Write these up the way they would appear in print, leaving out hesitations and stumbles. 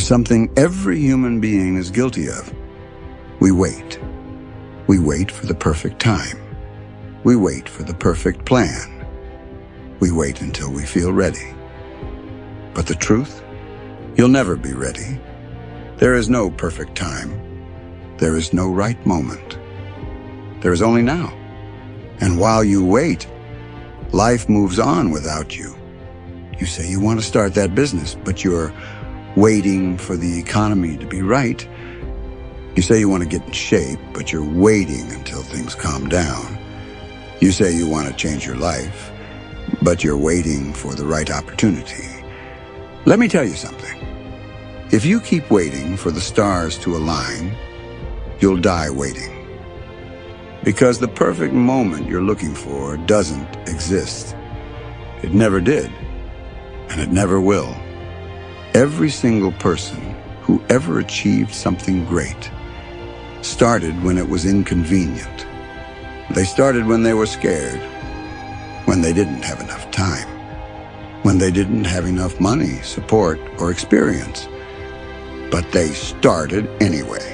There's something every human being is guilty of. We wait. We wait for the perfect time. We wait for the perfect plan. We wait until we feel ready. But the truth? You'll never be ready. There is no perfect time. There is no right moment. There is only now. And while you wait, life moves on without you. You say you want to start that business, but you're waiting for the economy to be right. You say you want to get in shape, but you're waiting until things calm down. You say you want to change your life, but you're waiting for the right opportunity. Let me tell you something. If you keep waiting for the stars to align, you'll die waiting. Because the perfect moment you're looking for doesn't exist. It never did, and it never will. Every single person who ever achieved something great started when it was inconvenient. They started when they were scared, when they didn't have enough time, when they didn't have enough money, support, or experience. But they started anyway.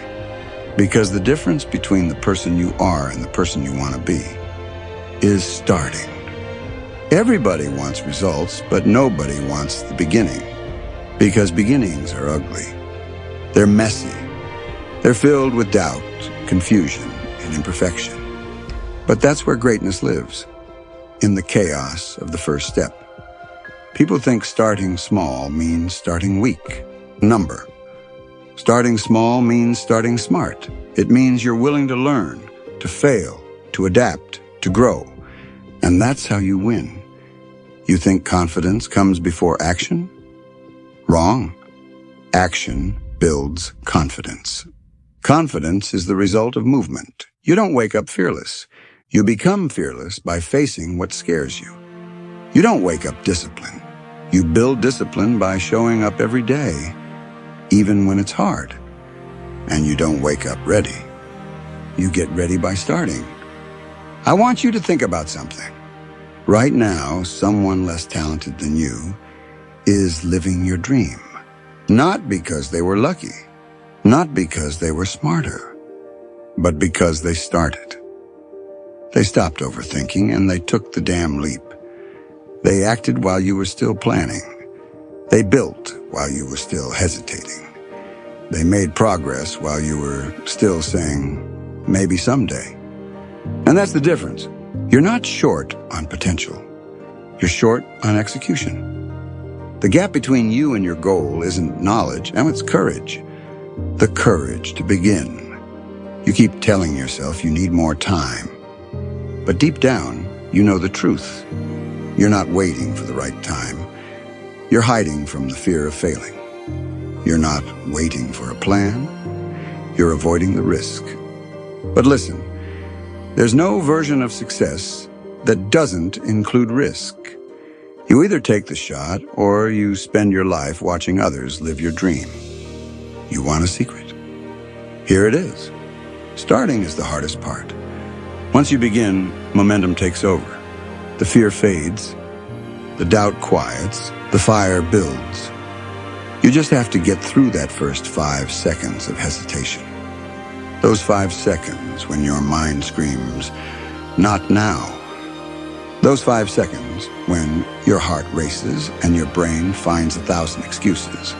Because the difference between the person you are and the person you want to be is starting. Everybody wants results, but nobody wants the beginning. Because beginnings are ugly. They're messy. They're filled with doubt, confusion, and imperfection. But that's where greatness lives, in the chaos of the first step. People think starting small means starting weak. Number. Starting small means starting smart. It means you're willing to learn, to fail, to adapt, to grow. And that's how you win. You think confidence comes before action? Wrong. Action builds confidence. Confidence is the result of movement. You don't wake up fearless. You become fearless by facing what scares you. You don't wake up disciplined. You build discipline by showing up every day, even when it's hard. And you don't wake up ready. You get ready by starting. I want you to think about something. Right now, someone less talented than you is living your dream. Not because they were lucky, not because they were smarter, but because they started. They stopped overthinking and they took the damn leap. They acted while you were still planning. They built while you were still hesitating. They made progress while you were still saying, maybe someday. And that's the difference. You're not short on potential. You're short on execution. The gap between you and your goal isn't knowledge, it's courage. The courage to begin. You keep telling yourself you need more time. But deep down, you know the truth. You're not waiting for the right time. You're hiding from the fear of failing. You're not waiting for a plan. You're avoiding the risk. But listen, there's no version of success that doesn't include risk. You either take the shot or you spend your life watching others live your dream. You want a secret? Here it is. Starting is the hardest part. Once you begin, momentum takes over. The fear fades. The doubt quiets. The fire builds. You just have to get through that first 5 seconds of hesitation. Those 5 seconds when your mind screams, not now. Those 5 seconds when your heart races and your brain finds 1,000 excuses.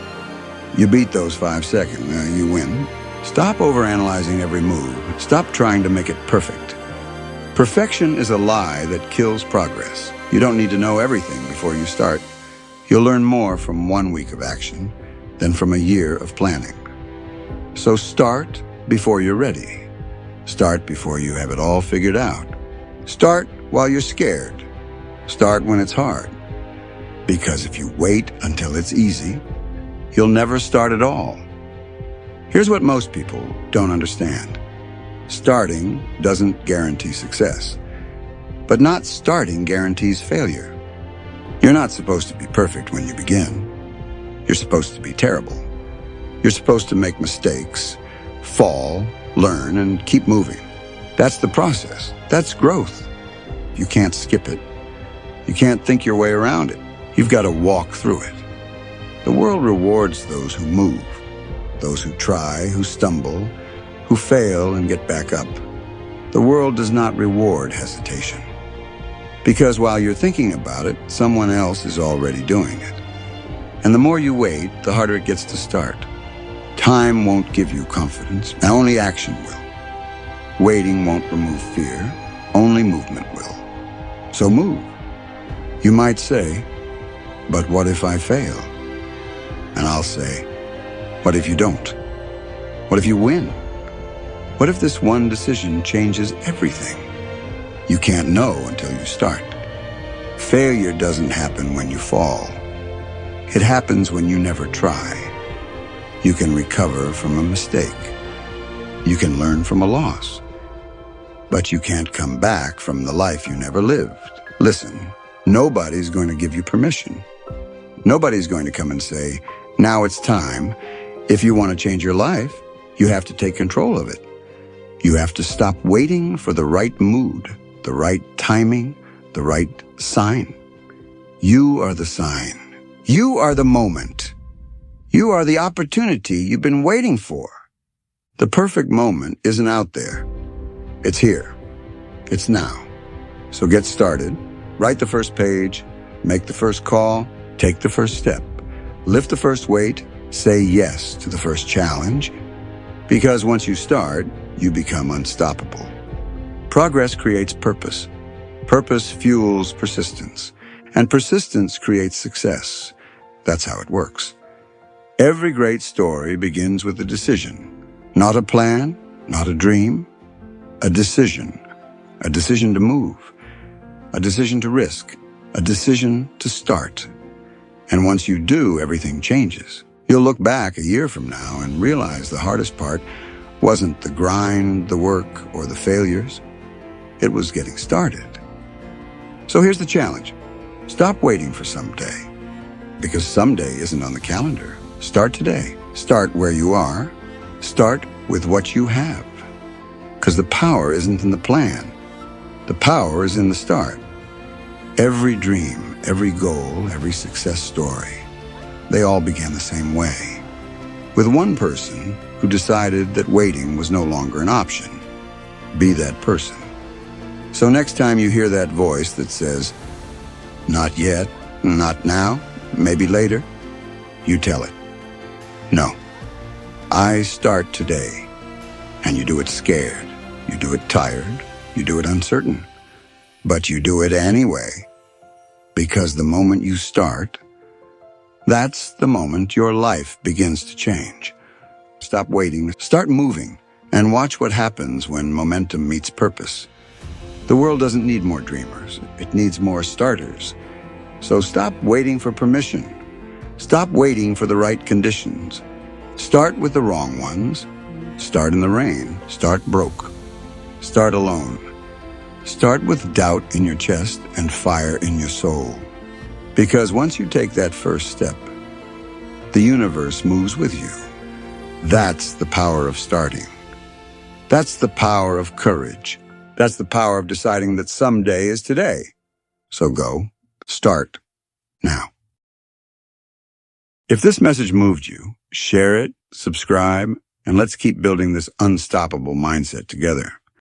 You beat those 5 seconds, you win. Stop overanalyzing every move. Stop trying to make it perfect. Perfection is a lie that kills progress. You don't need to know everything before you start. You'll learn more from 1 week of action than from a year of planning. So start before you're ready. Start before you have it all figured out. Start while you're scared. Start when it's hard. Because if you wait until it's easy, you'll never start at all. Here's what most people don't understand. Starting doesn't guarantee success, but not starting guarantees failure. You're not supposed to be perfect when you begin. You're supposed to be terrible. You're supposed to make mistakes, fall, learn, and keep moving. That's the process. That's growth. You can't skip it. You can't think your way around it. You've got to walk through it. The world rewards those who move, those who try, who stumble, who fail and get back up. The world does not reward hesitation. Because while you're thinking about it, someone else is already doing it. And the more you wait, the harder it gets to start. Time won't give you confidence, only action will. Waiting won't remove fear, only movement will. So move. You might say, but what if I fail? And I'll say, what if you don't? What if you win? What if this one decision changes everything? You can't know until you start. Failure doesn't happen when you fall. It happens when you never try. You can recover from a mistake. You can learn from a loss. But you can't come back from the life you never lived. Listen, nobody's going to give you permission. Nobody's going to come and say, now it's time. If you want to change your life, you have to take control of it. You have to stop waiting for the right mood, the right timing, the right sign. You are the sign. You are the moment. You are the opportunity you've been waiting for. The perfect moment isn't out there. It's here. It's now. So get started. Write the first page. Make the first call. Take the first step. Lift the first weight. Say yes to the first challenge. Because once you start, you become unstoppable. Progress creates purpose. Purpose fuels persistence. And persistence creates success. That's how it works. Every great story begins with a decision. Not a plan, not a dream. A decision. A decision to move. A decision to risk. A decision to start. And once you do, everything changes. You'll look back a year from now and realize the hardest part wasn't the grind, the work, or the failures. It was getting started. So here's the challenge. Stop waiting for someday. Because someday isn't on the calendar. Start today. Start where you are. Start with what you have. Because the power isn't in the plan. The power is in the start. Every dream, every goal, every success story, they all began the same way. With one person who decided that waiting was no longer an option. Be that person. So next time you hear that voice that says, not yet, not now, maybe later, you tell it, no, I start today. And you do it scared, you do it tired, you do it uncertain, but you do it anyway. Because the moment you start, that's the moment your life begins to change. Stop waiting, start moving, and watch what happens when momentum meets purpose. The world doesn't need more dreamers, it needs more starters. So stop waiting for permission. Stop waiting for the right conditions. Start with the wrong ones. Start in the rain. Start broke. Start alone. Start with doubt in your chest and fire in your soul. Because once you take that first step, the universe moves with you. That's the power of starting. That's the power of courage. That's the power of deciding that someday is today. So go, start, now. If this message moved you, share it, subscribe, and let's keep building this unstoppable mindset together.